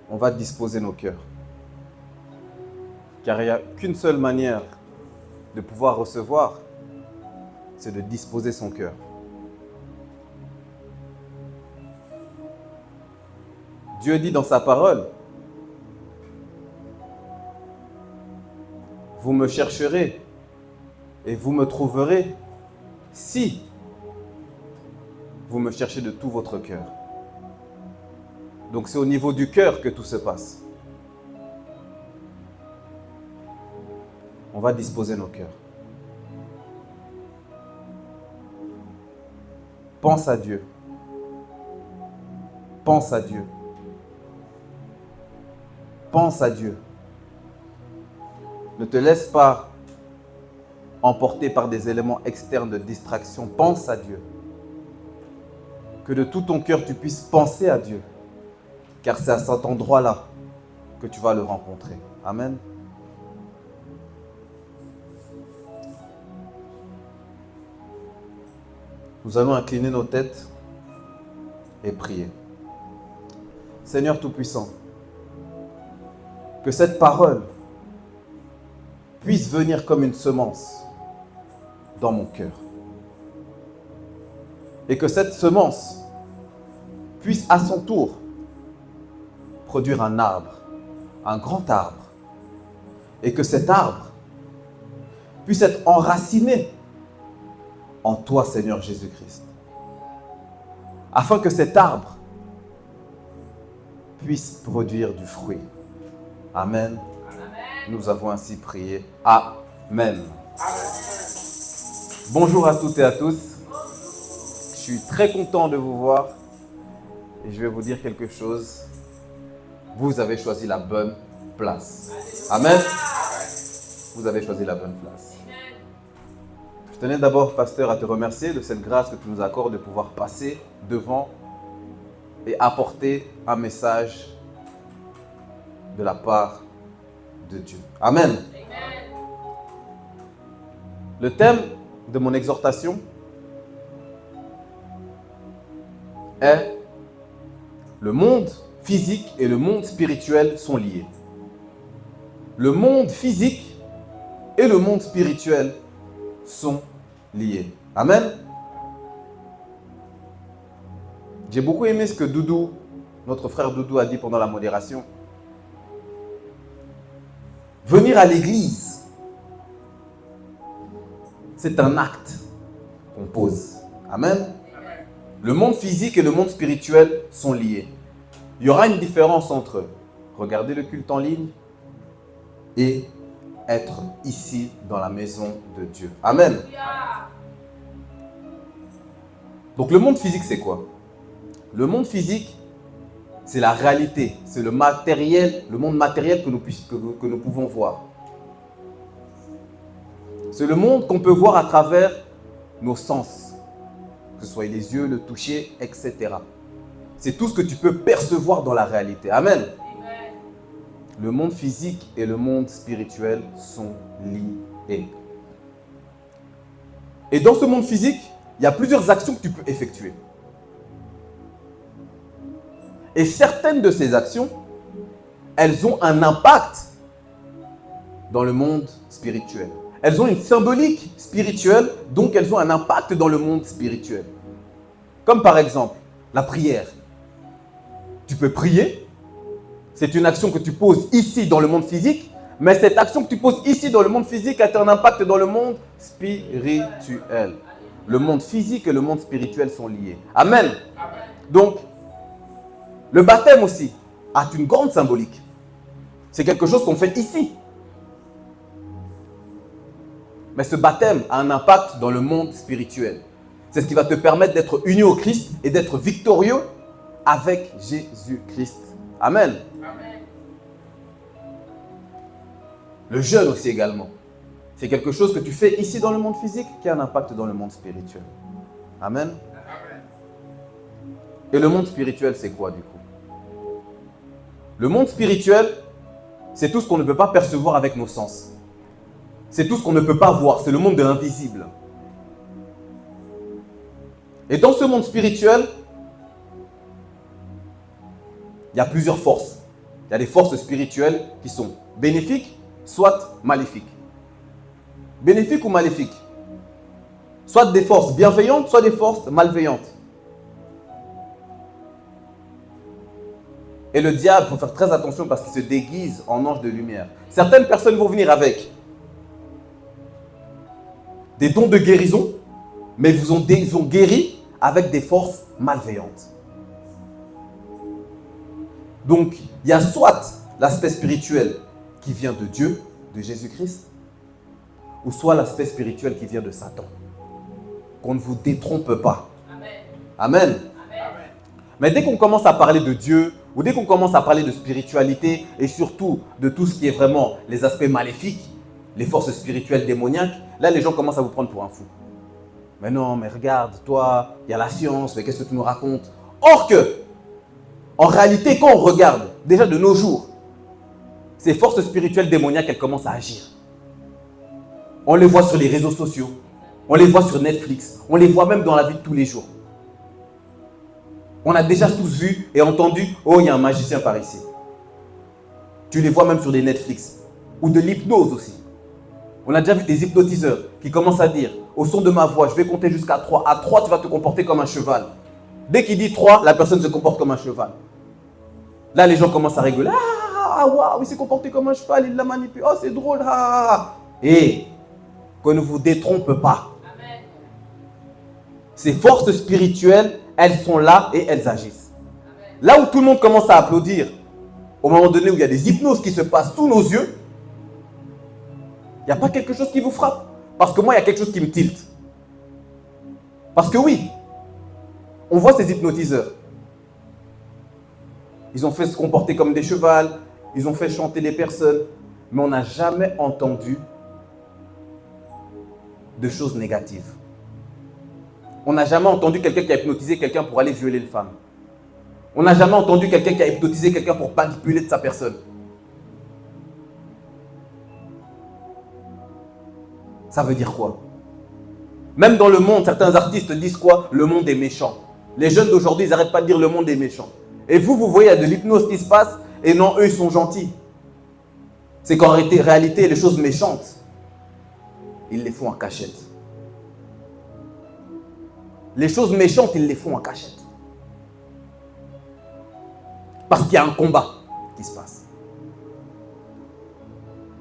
on va disposer nos cœurs. Car il n'y a qu'une seule manière de pouvoir recevoir, c'est de disposer son cœur. Dieu dit dans sa parole, vous me chercherez et vous me trouverez si vous me cherchez de tout votre cœur. Donc c'est au niveau du cœur que tout se passe. On va disposer nos cœurs. Pense à Dieu. Pense à Dieu. Pense à Dieu. Ne te laisse pas emporter par des éléments externes de distraction. Pense à Dieu. Que de tout ton cœur, tu puisses penser à Dieu. Car c'est à cet endroit-là que tu vas le rencontrer. Amen. Nous allons incliner nos têtes et prier. Seigneur Tout-Puissant, que cette parole puisse venir comme une semence dans mon cœur. Et que cette semence puisse à son tour produire un arbre, un grand arbre. Et que cet arbre puisse être enraciné en toi, Seigneur Jésus-Christ. Afin que cet arbre puisse produire du fruit. Amen. Nous avons ainsi prié. Amen. Bonjour à toutes et à tous. Je suis très content de vous voir et je vais vous dire quelque chose. Vous avez choisi la bonne place. Amen. Vous avez choisi la bonne place. Je tenais d'abord, pasteur, à te remercier de cette grâce que tu nous accordes de pouvoir passer devant et apporter un message de la part de Dieu. Amen. Le thème de mon exhortation est le monde physique et le monde spirituel sont liés. Le monde physique et le monde spirituel sont liés. Amen. J'ai beaucoup aimé ce que Doudou, notre frère Doudou, a dit pendant la modération. Venir à l'église, c'est un acte qu'on pose. Amen. Le monde physique et le monde spirituel sont liés. Il y aura une différence entre regarder le culte en ligne et être ici dans la maison de Dieu. Amen. Donc le monde physique, c'est quoi? Le monde physique, c'est la réalité, c'est le matériel, le monde matériel que nous pouvons voir. C'est le monde qu'on peut voir à travers nos sens, que ce soit les yeux, le toucher, etc. C'est tout ce que tu peux percevoir dans la réalité. Amen. Le monde physique et le monde spirituel sont liés. Et dans ce monde physique, il y a plusieurs actions que tu peux effectuer. Et certaines de ces actions, elles ont un impact dans le monde spirituel. Elles ont une symbolique spirituelle, donc elles ont un impact dans le monde spirituel. Comme par exemple, la prière. Tu peux prier. C'est une action que tu poses ici dans le monde physique, mais cette action que tu poses ici dans le monde physique a un impact dans le monde spirituel. Le monde physique et le monde spirituel sont liés. Amen. Donc, le baptême aussi a une grande symbolique. C'est quelque chose qu'on fait ici. Mais ce baptême a un impact dans le monde spirituel. C'est ce qui va te permettre d'être uni au Christ et d'être victorieux avec Jésus-Christ. Amen. Le jeûne aussi également. C'est quelque chose que tu fais ici dans le monde physique qui a un impact dans le monde spirituel. Amen. Et le monde spirituel, c'est quoi du coup? Le monde spirituel, c'est tout ce qu'on ne peut pas percevoir avec nos sens. C'est tout ce qu'on ne peut pas voir. C'est le monde de l'invisible. Et dans ce monde spirituel, il y a plusieurs forces. Il y a des forces spirituelles qui sont bénéfiques, soit maléfiques. Bénéfiques ou maléfiques? Soit des forces bienveillantes, soit des forces malveillantes. Et le diable, il faut faire très attention parce qu'il se déguise en ange de lumière. Certaines personnes vont venir avec des dons de guérison, mais ils ont guéri avec des forces malveillantes. Donc, il y a soit l'aspect spirituel qui vient de Dieu, de Jésus-Christ, ou soit l'aspect spirituel qui vient de Satan. Qu'on ne vous détrompe pas. Amen. Amen. Amen. Mais dès qu'on commence à parler de Dieu, ou dès qu'on commence à parler de spiritualité, et surtout de tout ce qui est vraiment les aspects maléfiques, les forces spirituelles démoniaques, là les gens commencent à vous prendre pour un fou. Mais non, mais regarde, toi, il y a la science, mais qu'est-ce que tu nous racontes? Or que, en réalité, quand on regarde, déjà de nos jours, ces forces spirituelles démoniaques, elles commencent à agir. On les voit sur les réseaux sociaux, on les voit sur Netflix, on les voit même dans la vie de tous les jours. On a déjà tous vu et entendu, oh, il y a un magicien par ici. Tu les vois même sur des Netflix. Ou de l'hypnose aussi. On a déjà vu des hypnotiseurs qui commencent à dire, au son de ma voix, je vais compter jusqu'à 3. À 3, tu vas te comporter comme un cheval. Dès qu'il dit 3, la personne se comporte comme un cheval. Là, les gens commencent à rigoler. Ah, waouh, il s'est comporté comme un cheval, il l'a manipulé. Oh, c'est drôle. Ah. Et qu'on ne vous détrompe pas. Amen. Ces forces spirituelles, elles sont là et elles agissent. Amen. Là où tout le monde commence à applaudir, au moment donné où il y a des hypnoses qui se passent sous nos yeux, il n'y a pas quelque chose qui vous frappe. Parce que moi, il y a quelque chose qui me tilte. Parce que oui, on voit ces hypnotiseurs. Ils ont fait se comporter comme des chevals, ils ont fait chanter des personnes, mais on n'a jamais entendu de choses négatives. On n'a jamais entendu quelqu'un qui a hypnotisé quelqu'un pour aller violer une femme. On n'a jamais entendu quelqu'un qui a hypnotisé quelqu'un pour manipuler de sa personne. Ça veut dire quoi? Même dans le monde, certains artistes disent quoi? Le monde est méchant. Les jeunes d'aujourd'hui, ils n'arrêtent pas de dire le monde est méchant. Et vous voyez, il y a de l'hypnose qui se passe, et non, eux, ils sont gentils. C'est qu'en réalité, les choses méchantes, ils les font en cachette. Les choses méchantes, ils les font en cachette. Parce qu'il y a un combat qui se passe.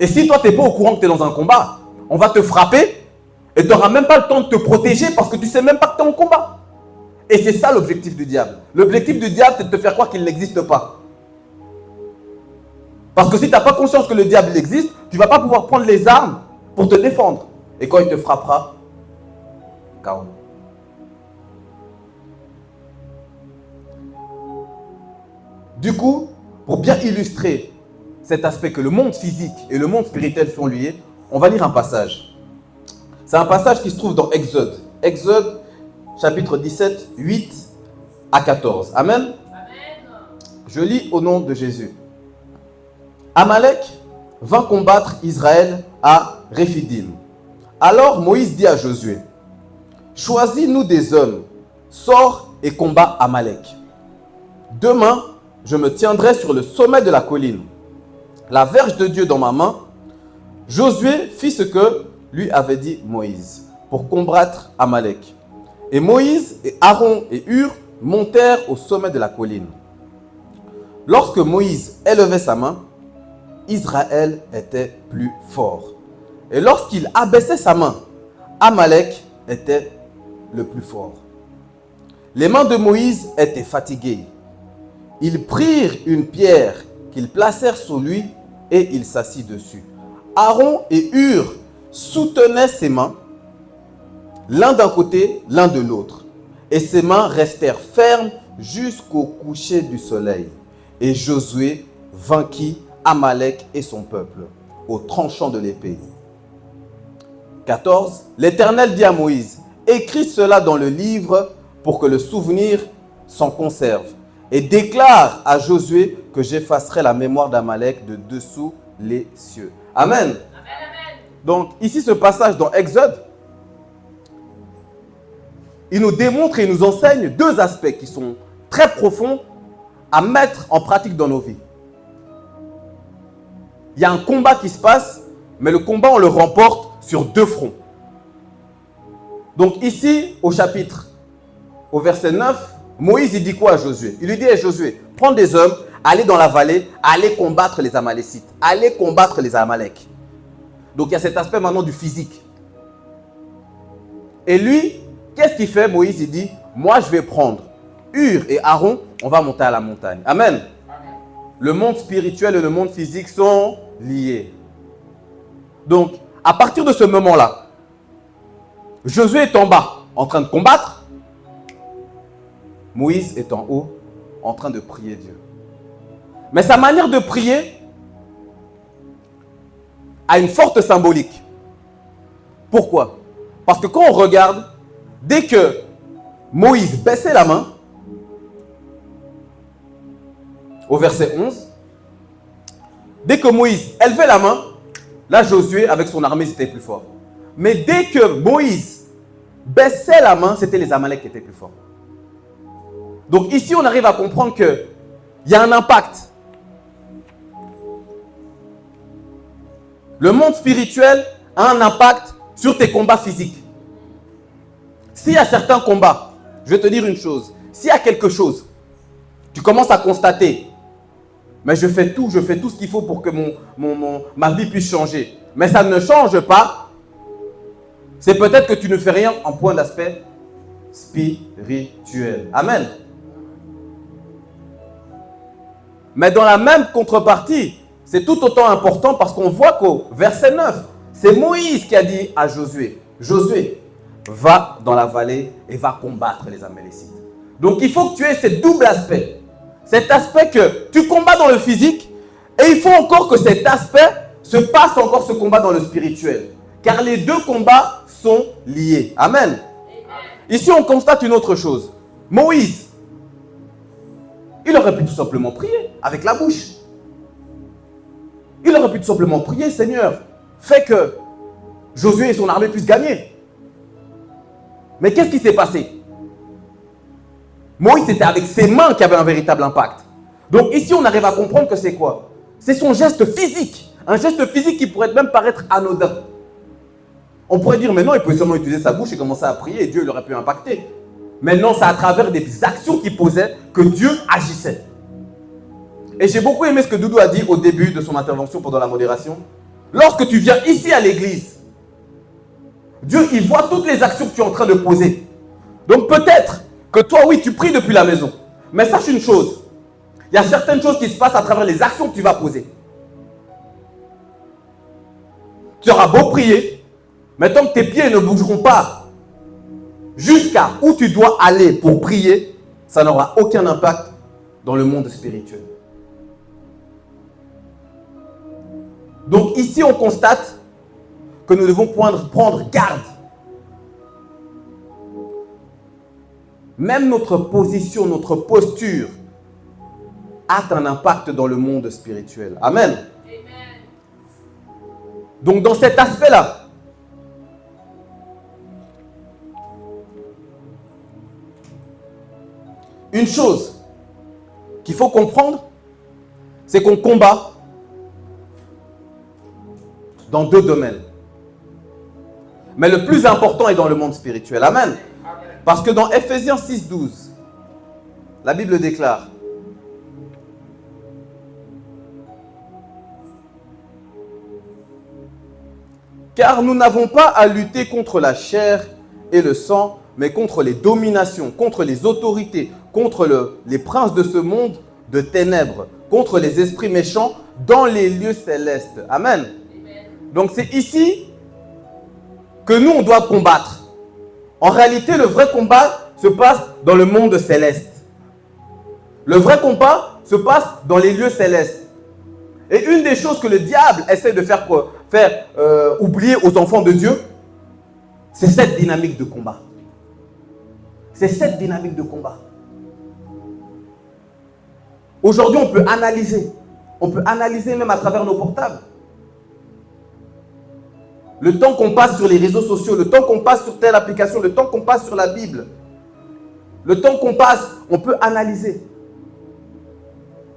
Et si toi, tu n'es pas au courant que tu es dans un combat, on va te frapper et tu n'auras même pas le temps de te protéger parce que tu ne sais même pas que tu es en combat. Et c'est ça l'objectif du diable. L'objectif du diable, c'est de te faire croire qu'il n'existe pas. Parce que si tu n'as pas conscience que le diable existe, tu ne vas pas pouvoir prendre les armes pour te défendre. Et quand il te frappera, KO. Du coup, pour bien illustrer cet aspect que le monde physique et le monde spirituel sont liés, on va lire un passage. C'est un passage qui se trouve dans Exode. Exode, chapitre 17, 8 à 14. Amen. Amen. Je lis au nom de Jésus. Amalek vint combattre Israël à Réphidim. Alors Moïse dit à Josué, choisis-nous des hommes, sors et combat Amalek. Demain, je me tiendrai sur le sommet de la colline, la verge de Dieu dans ma main. Josué fit ce que lui avait dit Moïse pour combattre Amalek. Et Moïse et Aaron et Hur montèrent au sommet de la colline. Lorsque Moïse élevait sa main, Israël était plus fort. Et lorsqu'il abaissait sa main, Amalek était le plus fort. Les mains de Moïse étaient fatiguées. Ils prirent une pierre qu'ils placèrent sur lui et il s'assit dessus. Aaron et Hur soutenaient ses mains, l'un d'un côté, l'un de l'autre. Et ses mains restèrent fermes jusqu'au coucher du soleil. Et Josué vainquit Amalek et son peuple au tranchant de l'épée. 14. L'Éternel dit à Moïse, écris cela dans le livre pour que le souvenir s'en conserve. Et déclare à Josué que j'effacerai la mémoire d'Amalek de dessous les cieux. Amen. Amen, amen. Donc ici ce passage dans Exode, il nous démontre et il nous enseigne deux aspects qui sont très profonds à mettre en pratique dans nos vies. il y a un combat qui se passe, mais le combat, on le remporte sur 2 fronts. Donc ici, au verset 9, Moïse, il dit quoi à Josué? Il lui dit à Josué, prends des hommes, allez dans la vallée, allez combattre les Amalécites, allez combattre les Amaleks. Donc il y a cet aspect maintenant du physique. Et lui, qu'est-ce qu'il fait? Moïse, il dit, moi je vais prendre Hur et Aaron, on va monter à la montagne. Amen. Amen. Le monde spirituel et le monde physique sont liés. Donc, à partir de ce moment-là, Josué est en bas, en train de combattre. Moïse est en haut, en train de prier Dieu. Mais sa manière de prier a une forte symbolique. Pourquoi? Parce que quand on regarde, dès que Moïse baissait la main, au verset 11, dès que Moïse élevait la main, là Josué avec son armée c'était plus fort. Mais dès que Moïse baissait la main, c'était les Amaleks qui étaient plus forts. Donc ici on arrive à comprendre qu'il y a un impact. Le monde spirituel a un impact sur tes combats physiques. S'il y a certains combats, je vais te dire une chose, s'il y a quelque chose, tu commences à constater, mais je fais tout ce qu'il faut pour que ma vie puisse changer, mais ça ne change pas, c'est peut-être que tu ne fais rien en point d'aspect spirituel. Amen. Mais dans la même contrepartie, c'est tout autant important parce qu'on voit qu'au verset 9, c'est Moïse qui a dit à Josué, Josué, va dans la vallée et va combattre les Amalécites. Donc il faut que tu aies ce double aspect. Cet aspect que tu combats dans le physique et il faut encore que cet aspect se passe encore ce combat dans le spirituel. Car les 2 combats sont liés. Amen. Amen. Ici on constate une autre chose. Moïse, il aurait pu tout simplement prier avec la bouche. Il aurait pu tout simplement prier, Seigneur, fais que Josué et son armée puissent gagner. Mais qu'est-ce qui s'est passé? Moïse, c'était avec ses mains qu'il y avait un véritable impact. Donc ici, on arrive à comprendre que c'est quoi? C'est son geste physique. Un geste physique qui pourrait même paraître anodin. On pourrait dire, mais non, il pouvait seulement utiliser sa bouche et commencer à prier et Dieu l'aurait pu impacter. Mais non, c'est à travers des actions qu'il posait que Dieu agissait. Et j'ai beaucoup aimé ce que Doudou a dit au début de son intervention pendant la modération. Lorsque tu viens ici à l'église, Dieu, il voit toutes les actions que tu es en train de poser. Donc peut-être que toi, oui, tu pries depuis la maison. Mais sache une chose, il y a certaines choses qui se passent à travers les actions que tu vas poser. Tu auras beau prier, mais tant que tes pieds ne bougeront pas jusqu'à où tu dois aller pour prier, ça n'aura aucun impact dans le monde spirituel. Donc ici, on constate que nous devons prendre garde. Même notre position, notre posture a un impact dans le monde spirituel. Amen. Amen. Donc dans cet aspect-là, une chose qu'il faut comprendre, c'est qu'on combat dans 2 domaines. Mais le plus important est dans le monde spirituel. Amen. Parce que dans Ephésiens 6:12, la Bible déclare: car nous n'avons pas à lutter contre la chair et le sang, mais contre les dominations, contre les autorités, contre les princes de ce monde de ténèbres, contre les esprits méchants dans les lieux célestes. Amen. Donc c'est ici que nous on doit combattre. En réalité, le vrai combat se passe dans le monde céleste. Le vrai combat se passe dans les lieux célestes. Et une des choses que le diable essaie de faire oublier aux enfants de Dieu, c'est cette dynamique de combat. C'est cette dynamique de combat. Aujourd'hui, on peut analyser. On peut analyser même à travers nos portables. Le temps qu'on passe sur les réseaux sociaux, le temps qu'on passe sur telle application, le temps qu'on passe sur la Bible, le temps qu'on passe, on peut analyser.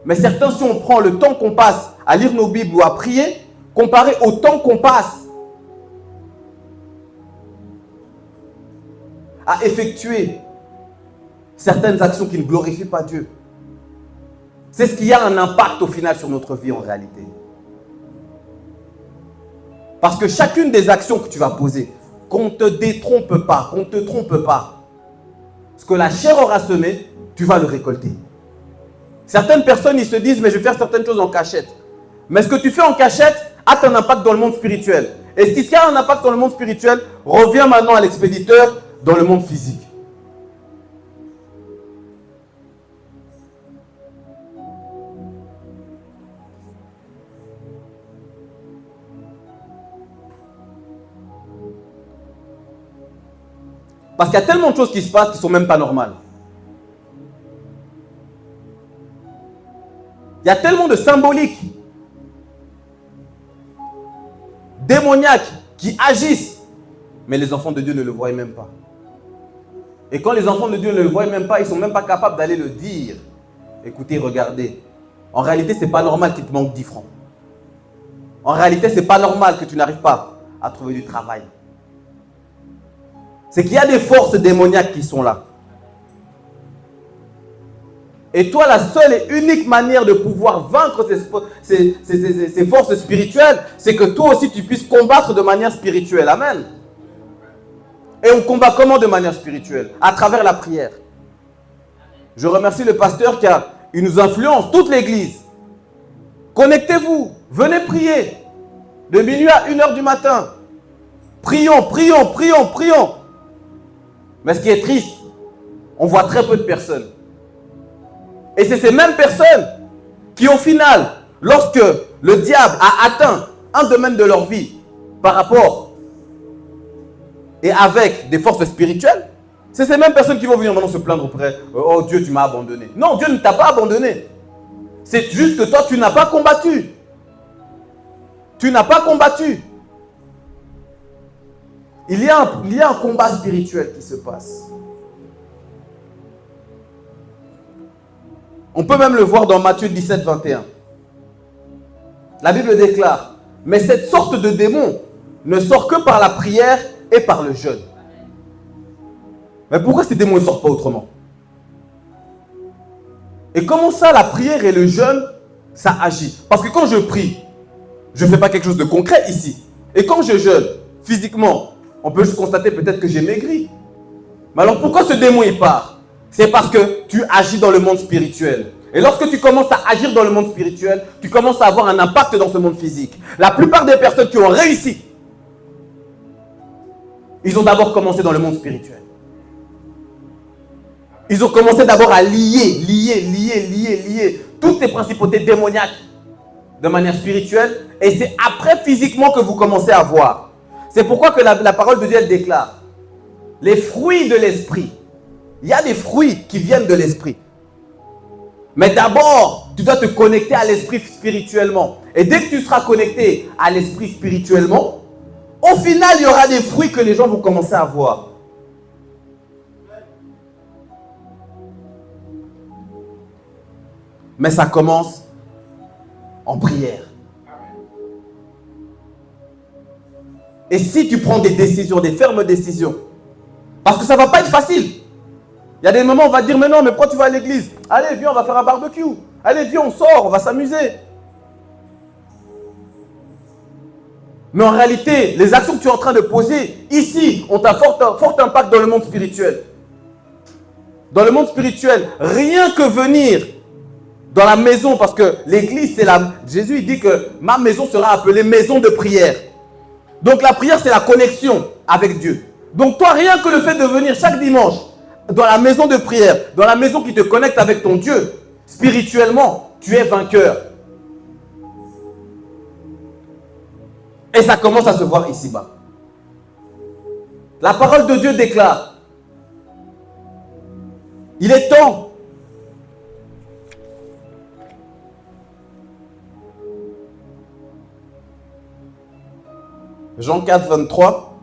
Mais certains, si on prend le temps qu'on passe à lire nos Bibles ou à prier, comparé au temps qu'on passe à effectuer certaines actions qui ne glorifient pas Dieu, c'est ce qui a un impact au final sur notre vie en réalité. Parce que chacune des actions que tu vas poser, qu'on ne te détrompe pas, qu'on ne te trompe pas, ce que la chair aura semé, tu vas le récolter. Certaines personnes, ils se disent, mais je vais faire certaines choses en cachette. Mais ce que tu fais en cachette a un impact dans le monde spirituel. Et ce qui a un impact dans le monde spirituel revient maintenant à l'expéditeur dans le monde physique. Parce qu'il y a tellement de choses qui se passent qui ne sont même pas normales. Il y a tellement de symboliques démoniaques qui agissent, mais les enfants de Dieu ne le voient même pas. Et quand les enfants de Dieu ne le voient même pas, ils ne sont même pas capables d'aller le dire. Écoutez, regardez. En réalité, ce n'est pas normal qu'il te manque 10 francs. En réalité, ce n'est pas normal que tu n'arrives pas à trouver du travail. C'est qu'il y a des forces démoniaques qui sont là. Et toi, la seule et unique manière de pouvoir vaincre ces forces spirituelles, c'est que toi aussi tu puisses combattre de manière spirituelle. Amen. Et on combat comment de manière spirituelle? À travers la prière. Je remercie le pasteur car il nous influence, toute l'église. Connectez-vous, venez prier. De minuit à 1h du matin. Prions, prions, prions, prions. Mais ce qui est triste, on voit très peu de personnes. Et c'est ces mêmes personnes qui, au final, lorsque le diable a atteint un domaine de leur vie par rapport et avec des forces spirituelles, c'est ces mêmes personnes qui vont venir maintenant se plaindre auprès. Oh Dieu, tu m'as abandonné. Non, Dieu ne t'a pas abandonné. C'est juste que toi, tu n'as pas combattu. Tu n'as pas combattu. Il y a un combat spirituel qui se passe. On peut même le voir dans Matthieu 17, 21. La Bible déclare, mais cette sorte de démon ne sort que par la prière et par le jeûne. Mais pourquoi ces démons ne sortent pas autrement? Et comment ça, la prière et le jeûne, ça agit? Parce que quand je prie, je ne fais pas quelque chose de concret ici. Et quand je jeûne, physiquement, on peut juste constater peut-être que j'ai maigri. Mais alors pourquoi ce démon il part? C'est parce que tu agis dans le monde spirituel. Et lorsque tu commences à agir dans le monde spirituel, tu commences à avoir un impact dans ce monde physique. La plupart des personnes qui ont réussi, ils ont d'abord commencé dans le monde spirituel. Ils ont commencé d'abord à lier toutes ces principautés démoniaques de manière spirituelle. Et c'est après physiquement que vous commencez à voir. C'est pourquoi que la parole de Dieu elle déclare les fruits de l'esprit. Il y a des fruits qui viennent de l'esprit. Mais d'abord, tu dois te connecter à l'esprit spirituellement. Et dès que tu seras connecté à l'esprit spirituellement, au final, il y aura des fruits que les gens vont commencer à voir. Mais ça commence en prière. Et si tu prends des décisions, des fermes décisions, parce que ça ne va pas être facile. Il y a des moments où on va te dire, mais non, mais pourquoi tu vas à l'église? Allez, viens, on va faire un barbecue. Allez, viens, on sort, on va s'amuser. Mais en réalité, les actions que tu es en train de poser ici ont un fort impact dans le monde spirituel. Dans le monde spirituel, rien que venir dans la maison, parce que l'église, c'est la... Jésus il dit que ma maison sera appelée maison de prière. Donc la prière, c'est la connexion avec Dieu. Donc toi, rien que le fait de venir chaque dimanche dans la maison de prière, dans la maison qui te connecte avec ton Dieu, spirituellement, tu es vainqueur. Et ça commence à se voir ici-bas. La parole de Dieu déclare, il est temps Jean 4, 23.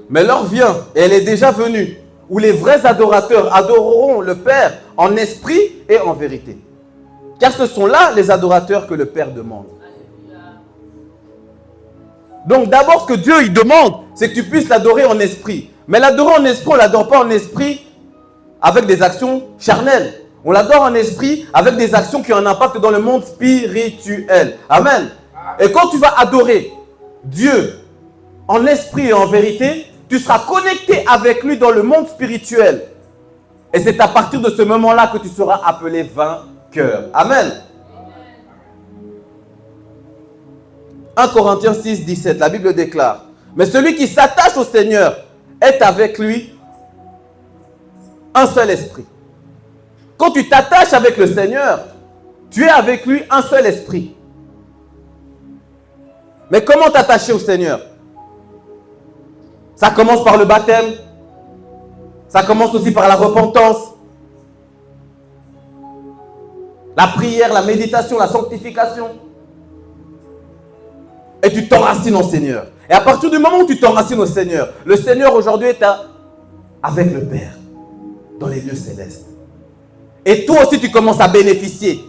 Mais l'heure vient, et elle est déjà venue, où les vrais adorateurs adoreront le Père en esprit et en vérité. Car ce sont là les adorateurs que le Père demande. Donc d'abord, ce que Dieu il demande, c'est que tu puisses l'adorer en esprit. Mais l'adorer en esprit, on ne l'adore pas en esprit avec des actions charnelles. On l'adore en esprit avec des actions qui ont un impact dans le monde spirituel. Amen. Et quand tu vas adorer Dieu en esprit et en vérité, tu seras connecté avec lui dans le monde spirituel. Et c'est à partir de ce moment-là que tu seras appelé vainqueur. Amen. 1 Corinthiens 6, 17, la Bible déclare: mais celui qui s'attache au Seigneur est avec lui un seul esprit. Quand tu t'attaches avec le Seigneur, tu es avec lui un seul esprit. Mais comment t'attacher au Seigneur? Ça commence par le baptême. Ça commence aussi par la repentance. La prière, la méditation, la sanctification. Et tu t'enracines au Seigneur. Et à partir du moment où tu t'enracines au Seigneur, le Seigneur aujourd'hui est avec le Père, dans les lieux célestes. Et toi aussi tu commences à bénéficier.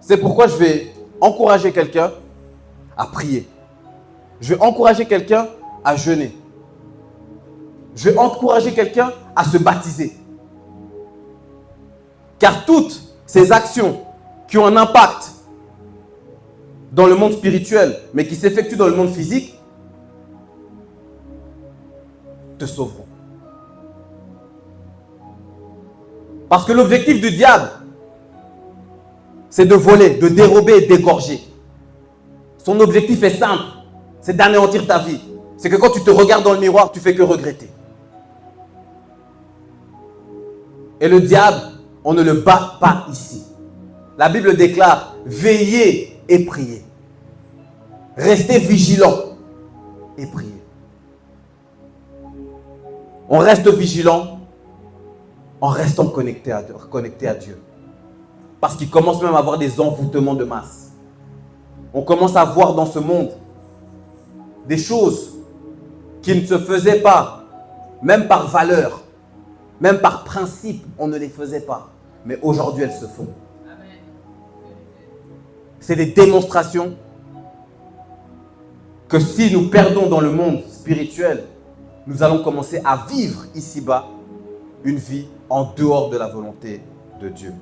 C'est pourquoi je vais encourager quelqu'un à prier. Je vais encourager quelqu'un à jeûner. Je vais encourager quelqu'un à se baptiser. Car toutes ces actions qui ont un impact dans le monde spirituel, mais qui s'effectuent dans le monde physique, te sauveront. Parce que l'objectif du diable, c'est de voler, de dérober et d'égorger. Son objectif est simple, c'est d'anéantir ta vie. C'est que quand tu te regardes dans le miroir, tu fais que regretter. Et le diable, on ne le bat pas ici. La Bible déclare: veillez et priez. Restez vigilants et priez. On reste vigilant en restant connecté à Dieu. Parce qu'il commence même à avoir des envoûtements de masse. On commence à voir dans ce monde des choses qui ne se faisaient pas, même par valeur, même par principe, on ne les faisait pas. Mais aujourd'hui, elles se font. C'est des démonstrations que si nous perdons dans le monde spirituel, nous allons commencer à vivre ici-bas une vie en dehors de la volonté de Dieu.